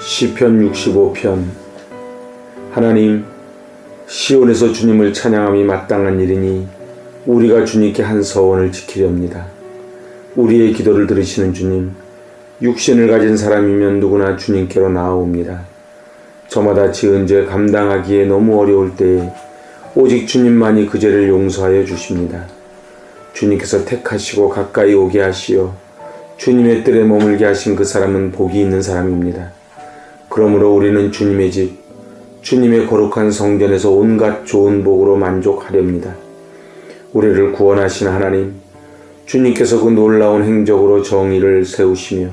시편 65편. 하나님, 시온에서 주님을 찬양함이 마땅한 일이니 우리가 주님께 한 서원을 지키렵니다. 우리의 기도를 들으시는 주님, 육신을 가진 사람이면 누구나 주님께로 나아옵니다. 저마다 지은 죄 감당하기에 너무 어려울 때에 오직 주님만이 그 죄를 용서하여 주십니다. 주님께서 택하시고 가까이 오게 하시어 주님의 뜰에 머물게 하신 그 사람은 복이 있는 사람입니다. 그러므로 우리는 주님의 집, 주님의 거룩한 성전에서 온갖 좋은 복으로 만족하렵니다. 우리를 구원하신 하나님, 주님께서 그 놀라운 행적으로 정의를 세우시며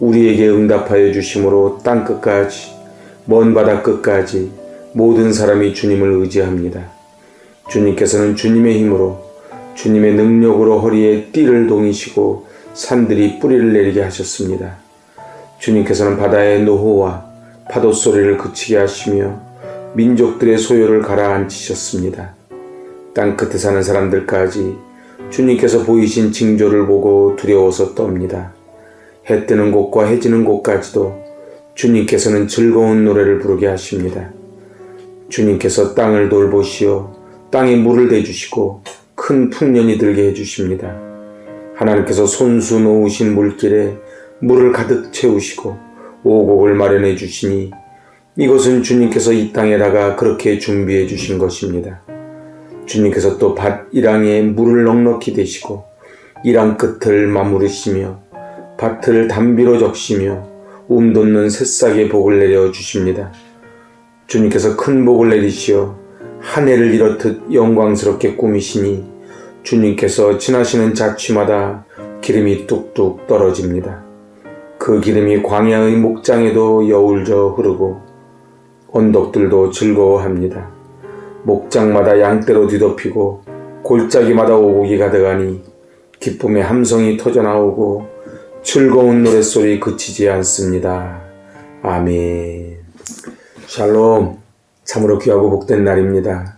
우리에게 응답하여 주심으로 땅끝까지, 먼 바다 끝까지 모든 사람이 주님을 의지합니다. 주님께서는 주님의 힘으로, 주님의 능력으로 허리에 띠를 동이시고 산들이 뿌리를 내리게 하셨습니다. 주님께서는 바다의 노호와 파도 소리를 그치게 하시며 민족들의 소요를 가라앉히셨습니다. 땅끝에 사는 사람들까지 주님께서 보이신 징조를 보고 두려워서 떱니다. 해 뜨는 곳과 해 지는 곳까지도 주님께서는 즐거운 노래를 부르게 하십니다. 주님께서 땅을 돌보시어 땅에 물을 대주시고 큰 풍년이 들게 해주십니다. 하나님께서 손수 놓으신 물길에 물을 가득 채우시고 오곡을 마련해 주시니 이것은 주님께서 이 땅에다가 그렇게 준비해 주신 것입니다. 주님께서 또 밭 이랑에 물을 넉넉히 대시고 이랑 끝을 마무르시며 밭을 담비로 적시며 돋는 새싹의 복을 내려 주십니다. 주님께서 큰 복을 내리시어 한 해를 이렇듯 영광스럽게 꾸미시니 주님께서 지나시는 자취마다 기름이 뚝뚝 떨어집니다. 그 기름이 광야의 목장에도 여울져 흐르고 언덕들도 즐거워합니다. 목장마다 양떼로 뒤덮이고 골짜기마다 오곡이 가득하니 기쁨의 함성이 터져나오고 즐거운 노랫소리 그치지 않습니다. 아멘. 샬롬. 참으로 귀하고 복된 날입니다.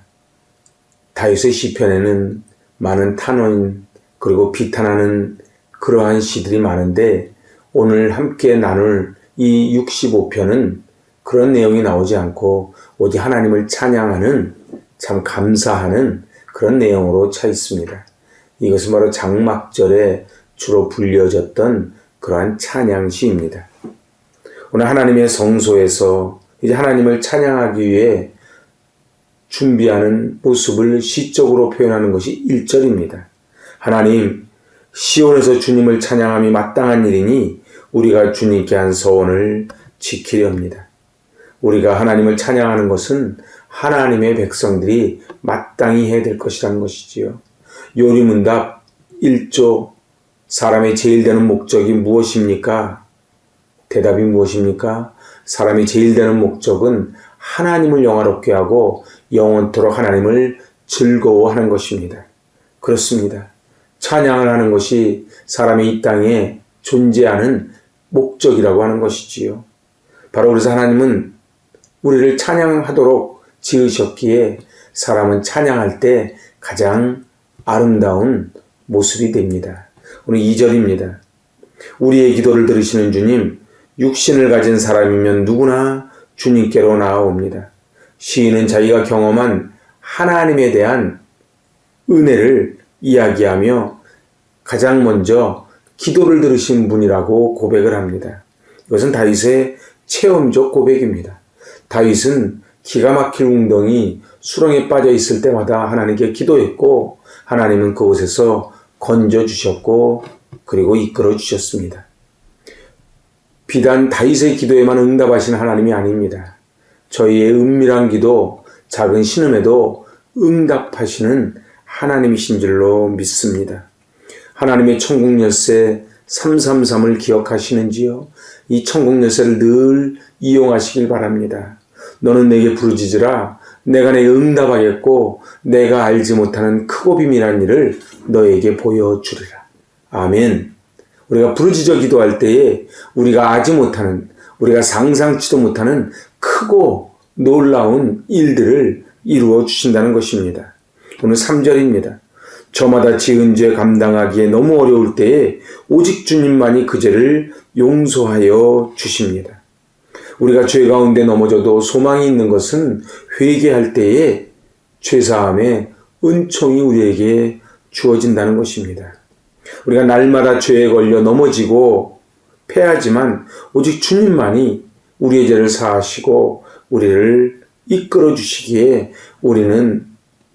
다윗의 시편에는 많은 탄원 그리고 비탄하는 그러한 시들이 많은데 오늘 함께 나눌 이 65편은 그런 내용이 나오지 않고 오직 하나님을 찬양하는, 참 감사하는 그런 내용으로 차 있습니다. 이것은 바로 장막절에 주로 불려졌던 그러한 찬양시입니다. 오늘 하나님의 성소에서 이제 하나님을 찬양하기 위해 준비하는 모습을 시적으로 표현하는 것이 1절입니다. 하나님, 시온에서 주님을 찬양함이 마땅한 일이니 우리가 주님께 한 서원을 지키렵니다. 우리가 하나님을 찬양하는 것은 하나님의 백성들이 마땅히 해야 될 것이라는 것이지요. 요리문답 1조, 사람의 제일 되는 목적이 무엇입니까? 대답이 무엇입니까? 사람이 제일 되는 목적은 하나님을 영화롭게 하고 영원토록 하나님을 즐거워하는 것입니다. 그렇습니다. 찬양을 하는 것이 사람이 이 땅에 존재하는 목적이라고 하는 것이지요. 바로 그래서 하나님은 우리를 찬양하도록 지으셨기에 사람은 찬양할 때 가장 아름다운 모습이 됩니다. 오늘 2절입니다. 우리의 기도를 들으시는 주님, 육신을 가진 사람이면 누구나 주님께로 나아옵니다. 시인은 자기가 경험한 하나님에 대한 은혜를 이야기하며 가장 먼저 기도를 들으신 분이라고 고백을 합니다. 이것은 다윗의 체험적 고백입니다. 다윗은 기가 막힐 웅덩이 수렁에 빠져 있을 때마다 하나님께 기도했고 하나님은 그곳에서 건져주셨고 그리고 이끌어 주셨습니다. 비단 다윗의 기도에만 응답하신 하나님이 아닙니다. 저희의 은밀한 기도, 작은 신음에도 응답하시는 하나님이신 줄로 믿습니다. 하나님의 천국 열쇠 333을 기억하시는지요? 이 천국 열쇠를 늘 이용하시길 바랍니다. 너는 내게 부르짖으라. 내가 내게 응답하겠고 내가 알지 못하는 크고 비밀한 일을 너에게 보여주리라. 아멘. 우리가 부르짖어 기도할 때에 우리가 아지 못하는, 우리가 상상치도 못하는 크고 놀라운 일들을 이루어 주신다는 것입니다. 오늘 3절입니다. 저마다 지은 죄 감당하기에 너무 어려울 때에 오직 주님만이 그 죄를 용서하여 주십니다. 우리가 죄 가운데 넘어져도 소망이 있는 것은 회개할 때에 죄사함의 은총이 우리에게 주어진다는 것입니다. 우리가 날마다 죄에 걸려 넘어지고 패하지만 오직 주님만이 우리의 죄를 사하시고 우리를 이끌어 주시기에 우리는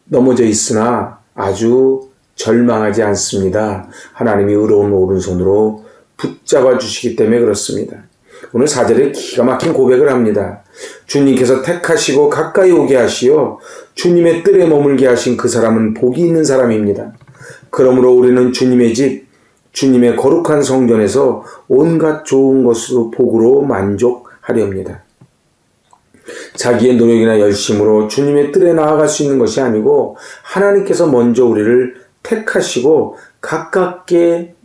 넘어져 있으나 아주 절망하지 않습니다. 하나님이 의로운 오른손으로 붙잡아 주시기 때문에 그렇습니다. 오늘 4절에 기가 막힌 고백을 합니다. 주님께서 택하시고 가까이 오게 하시어 주님의 뜰에 머물게 하신 그 사람은 복이 있는 사람입니다. 그러므로 우리는 주님의 집, 주님의 거룩한 성전에서 온갖 좋은 것으로 복으로 만족하렵니다. 자기의 노력이나 열심으로 주님의 뜰에 나아갈 수 있는 것이 아니고 하나님께서 먼저 우리를 택하시고 가깝게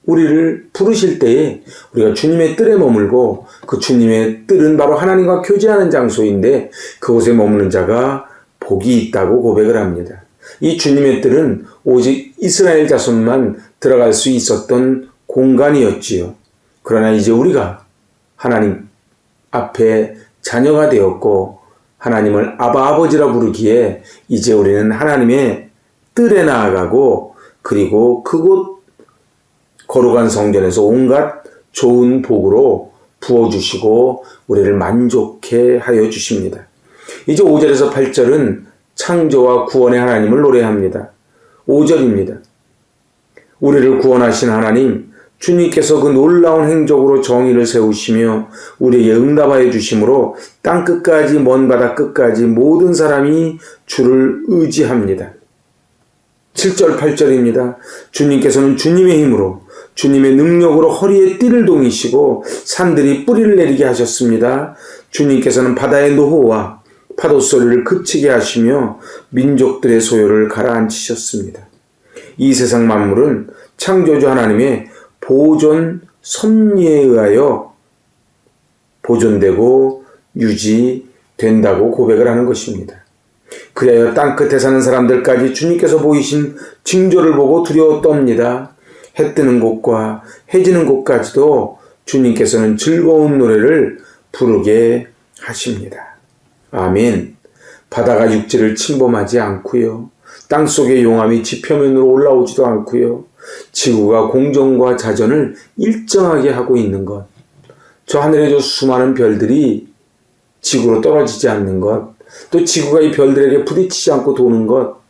우리를 부르실 때에 우리가 주님의 뜰에 머물고 그 주님의 뜰은 바로 하나님과 교제하는 장소인데 그곳에 머무는 자가 복이 있다고 고백을 합니다. 이 주님의 뜰은 오직 이스라엘 자손만 들어갈 수 있었던 공간이었지요. 그러나 이제 우리가 하나님 앞에 자녀가 되었고 하나님을 아바 아버지라 부르기에 이제 우리는 하나님의 뜰에 나아가고 그리고 그곳 거룩한 성전에서 온갖 좋은 복으로 부어주시고 우리를 만족해 하여 주십니다. 이제 5절에서 8절은 창조와 구원의 하나님을 노래합니다. 5절입니다. 우리를 구원하신 하나님, 주님께서 그 놀라운 행적으로 정의를 세우시며 우리에게 응답하여 주심으로 땅끝까지 먼 바다 끝까지 모든 사람이 주를 의지합니다. 7절 8절입니다. 주님께서는 주님의 힘으로 주님의 능력으로 허리에 띠를 동이시고 산들이 뿌리를 내리게 하셨습니다. 주님께서는 바다의 노호와 파도 소리를 그치게 하시며 민족들의 소요를 가라앉히셨습니다. 이 세상 만물은 창조주 하나님의 보존 섭리에 의하여 보존되고 유지된다고 고백을 하는 것입니다. 그리하여 땅끝에 사는 사람들까지 주님께서 보이신 징조를 보고 두려워 떱니다. 해 뜨는 곳과 해 지는 곳까지도 주님께서는 즐거운 노래를 부르게 하십니다. 아멘. 바다가 육지를 침범하지 않고요. 땅속의 용암이 지표면으로 올라오지도 않고요. 지구가 공정과 자전을 일정하게 하고 있는 것. 저 하늘의 저 수많은 별들이 지구로 떨어지지 않는 것. 또 지구가 이 별들에게 부딪히지 않고 도는 것.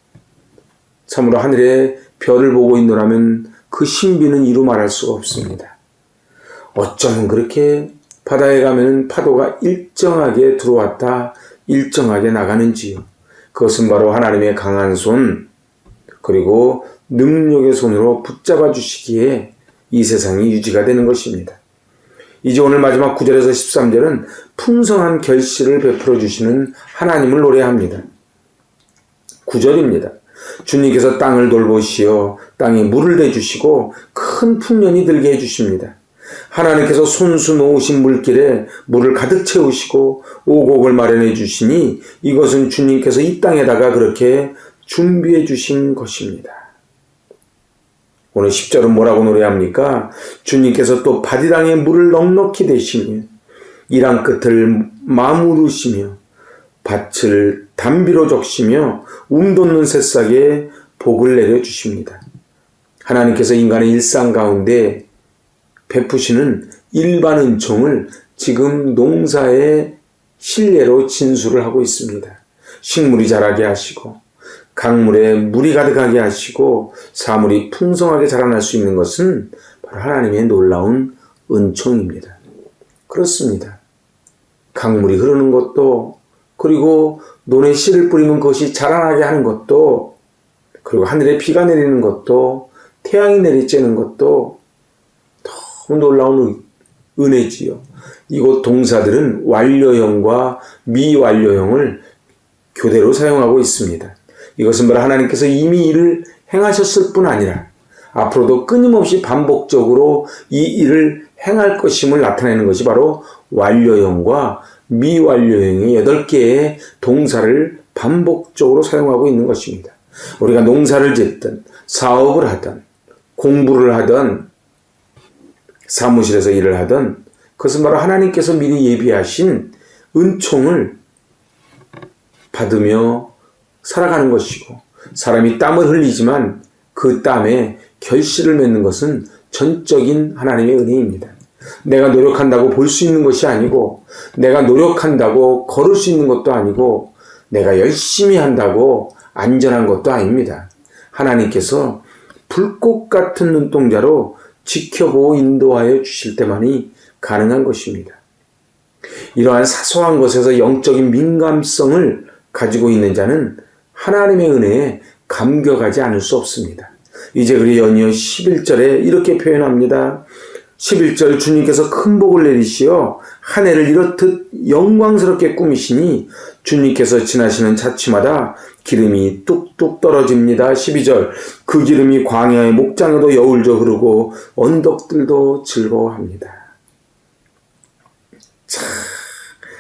참으로 하늘의 별을 보고 있노라면 그 신비는 이루 말할 수가 없습니다. 어쩌면 그렇게 바다에 가면 파도가 일정하게 들어왔다 일정하게 나가는지요. 그것은 바로 하나님의 강한 손 그리고 능력의 손으로 붙잡아 주시기에 이 세상이 유지가 되는 것입니다. 이제 오늘 마지막 9절에서 13절은 풍성한 결실을 베풀어 주시는 하나님을 노래합니다. 9절입니다. 주님께서 땅을 돌보시어 땅에 물을 대주시고 큰 풍년이 들게 해주십니다. 하나님께서 손수 놓으신 물길에 물을 가득 채우시고 오곡을 마련해 주시니 이것은 주님께서 이 땅에다가 그렇게 준비해 주신 것입니다. 오늘 10절은 뭐라고 노래합니까? 주님께서 또 바디랑에 물을 넉넉히 대시며 이랑 끝을 마무르시며 밭을 담비로 적시며 돋는 새싹에 복을 내려주십니다. 하나님께서 인간의 일상 가운데 베푸시는 일반 은총을 지금 농사의 신뢰로 진수를 하고 있습니다. 식물이 자라게 하시고 강물에 물이 가득하게 하시고 사물이 풍성하게 자라날 수 있는 것은 바로 하나님의 놀라운 은총입니다. 그렇습니다. 강물이 흐르는 것도 그리고 논에 씨를 뿌리면 그것이 자라나게 하는 것도 그리고 하늘에 비가 내리는 것도 태양이 내리쬐는 것도 너무 놀라운 은혜지요. 이곳 동사들은 완료형과 미완료형을 교대로 사용하고 있습니다. 이것은 바로 하나님께서 이미 이를 행하셨을 뿐 아니라 앞으로도 끊임없이 반복적으로 이 일을 행할 것임을 나타내는 것이 바로 완료형과 미완료형의 8개의 동사를 반복적으로 사용하고 있는 것입니다. 우리가 농사를 짓든 사업을 하든 공부를 하든 사무실에서 일을 하든 그것은 바로 하나님께서 미리 예비하신 은총을 받으며 살아가는 것이고, 사람이 땀을 흘리지만 그 땀에 결실을 맺는 것은 전적인 하나님의 은혜입니다. 내가 노력한다고 볼 수 있는 것이 아니고, 내가 노력한다고 걸을 수 있는 것도 아니고, 내가 열심히 한다고 안전한 것도 아닙니다. 하나님께서 불꽃 같은 눈동자로 지켜보고 인도하여 주실 때만이 가능한 것입니다. 이러한 사소한 것에서 영적인 민감성을 가지고 있는 자는 하나님의 은혜에 감격하지 않을 수 없습니다. 이제 그리 연이어 11절에 이렇게 표현합니다. 11절 주님께서 큰 복을 내리시어 한 해를 이렇듯 영광스럽게 꾸미시니 주님께서 지나시는 자취마다 기름이 뚝뚝 떨어집니다. 12절 그 기름이 광야의 목장에도 여울져 흐르고 언덕들도 즐거워합니다. 참,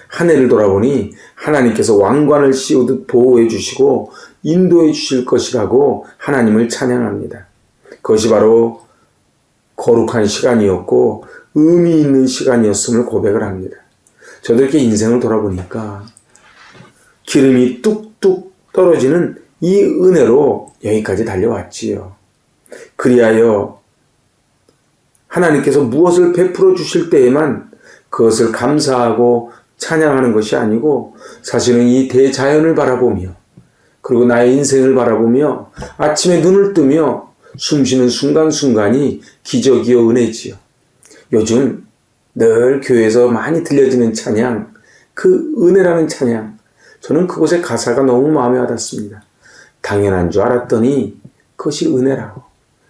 한 해를 돌아보니 하나님께서 왕관을 씌우듯 보호해 주시고 인도해 주실 것이라고 하나님을 찬양합니다. 그것이 바로 거룩한 시간이었고 의미 있는 시간이었음을 고백을 합니다. 저도 이렇게 인생을 돌아보니까 기름이 뚝뚝 떨어지는 이 은혜로 여기까지 달려왔지요. 그리하여 하나님께서 무엇을 베풀어 주실 때에만 그것을 감사하고 찬양하는 것이 아니고, 사실은 이 대자연을 바라보며, 그리고 나의 인생을 바라보며 아침에 눈을 뜨며 숨쉬는 순간순간이 기적이요 은혜지요. 요즘 늘 교회에서 많이 들려지는 찬양, 그 은혜라는 찬양, 저는 그곳의 가사가 너무 마음에 와닿습니다. 당연한 줄 알았더니 그것이 은혜라고.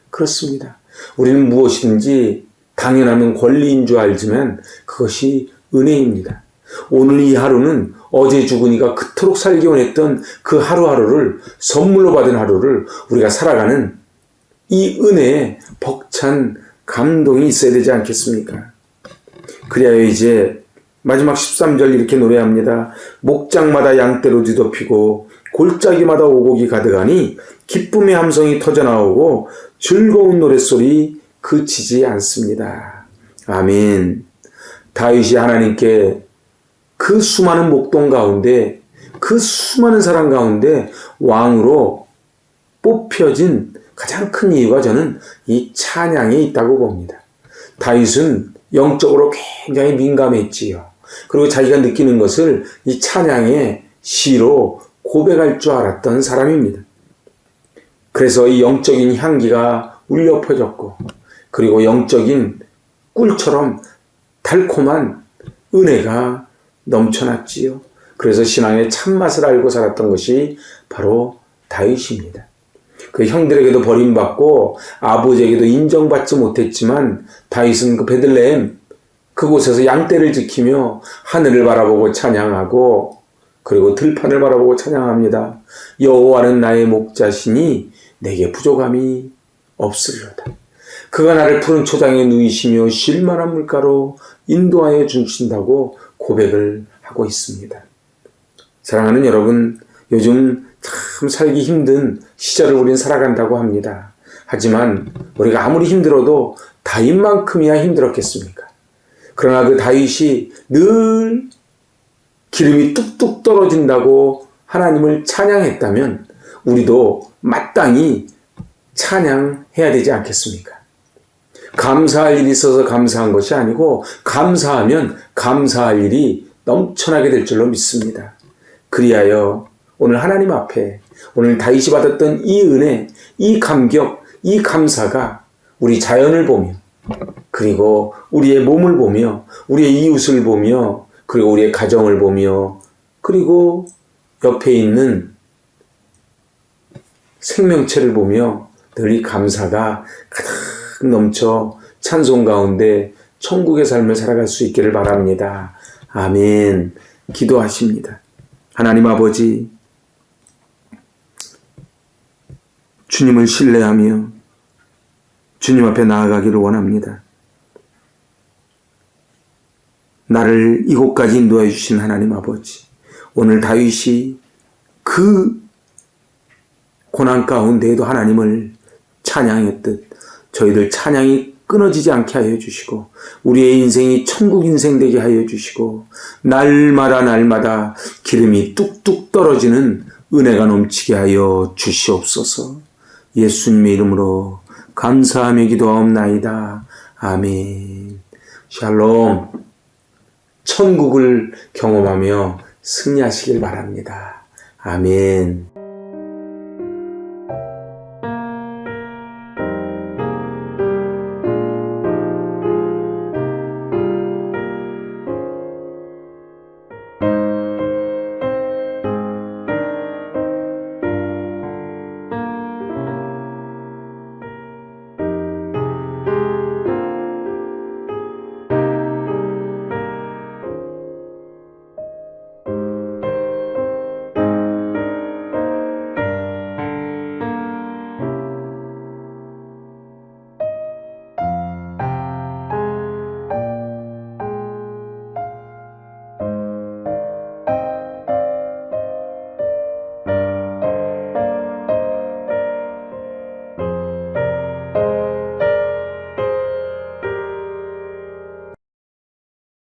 그렇습니다. 우리는 무엇이든지 당연하면 권리인 줄 알지만 그것이 은혜입니다. 오늘 이 하루는 어제 죽으니까 그토록 살기 원했던 그 하루하루를, 선물로 받은 하루를 우리가 살아가는 이 은혜에 벅찬 감동이 있어야 되지 않겠습니까? 그래야 이제 마지막 13절 이렇게 노래합니다. 목장마다 양떼로 뒤덮이고 골짜기마다 오곡이 가득하니 기쁨의 함성이 터져나오고 즐거운 노랫소리 그치지 않습니다. 아멘. 다윗이 하나님께 그 수많은 목동 가운데, 그 수많은 사람 가운데 왕으로 뽑혀진 가장 큰 이유가 저는 이 찬양에 있다고 봅니다. 다윗은 영적으로 굉장히 민감했지요. 그리고 자기가 느끼는 것을 이 찬양의 시로 고백할 줄 알았던 사람입니다. 그래서 이 영적인 향기가 울려 퍼졌고, 그리고 영적인 꿀처럼 달콤한 은혜가 넘쳐났지요. 그래서 신앙의 참맛을 알고 살았던 것이 바로 다윗입니다. 그 형들에게도 버림받고 아버지에게도 인정받지 못했지만 다윗은 그 베들레헴 그곳에서 양떼를 지키며 하늘을 바라보고 찬양하고, 그리고 들판을 바라보고 찬양합니다. 여호와는 나의 목자시니 내게 부족함이 없으리로다. 그가 나를 푸른 초장에 누이시며 쉴 만한 물가로 인도하여 주신다고 고백을 하고 있습니다. 사랑하는 여러분, 요즘 참 살기 힘든 시절을 우린 살아간다고 합니다. 하지만 우리가 아무리 힘들어도 다윗만큼이야 힘들었겠습니까? 그러나 그 다윗이 늘 기름이 뚝뚝 떨어진다고 하나님을 찬양했다면 우리도 마땅히 찬양해야 되지 않겠습니까? 감사할 일이 있어서 감사한 것이 아니고 감사하면 감사할 일이 넘쳐나게 될 줄로 믿습니다. 그리하여 오늘 하나님 앞에 오늘 다윗이 받았던 이 은혜, 이 감격, 이 감사가 우리 자연을 보며, 그리고 우리의 몸을 보며, 우리의 이웃을 보며, 그리고 우리의 가정을 보며, 그리고 옆에 있는 생명체를 보며 늘 이 감사가 가득 넘쳐 찬송 가운데 천국의 삶을 살아갈 수 있기를 바랍니다. 아멘. 기도하십니다. 하나님 아버지, 주님을 신뢰하며 주님 앞에 나아가기를 원합니다. 나를 이곳까지 인도해 주신 하나님 아버지, 오늘 다윗이 그 고난 가운데에도 하나님을 찬양했듯 저희들 찬양이 끊어지지 않게 하여 주시고 우리의 인생이 천국 인생 되게 하여 주시고 날마다 기름이 뚝뚝 떨어지는 은혜가 넘치게 하여 주시옵소서. 예수님의 이름으로 감사하며 기도하옵나이다. 아멘. 샬롬. 천국을 경험하며 승리하시길 바랍니다. 아멘.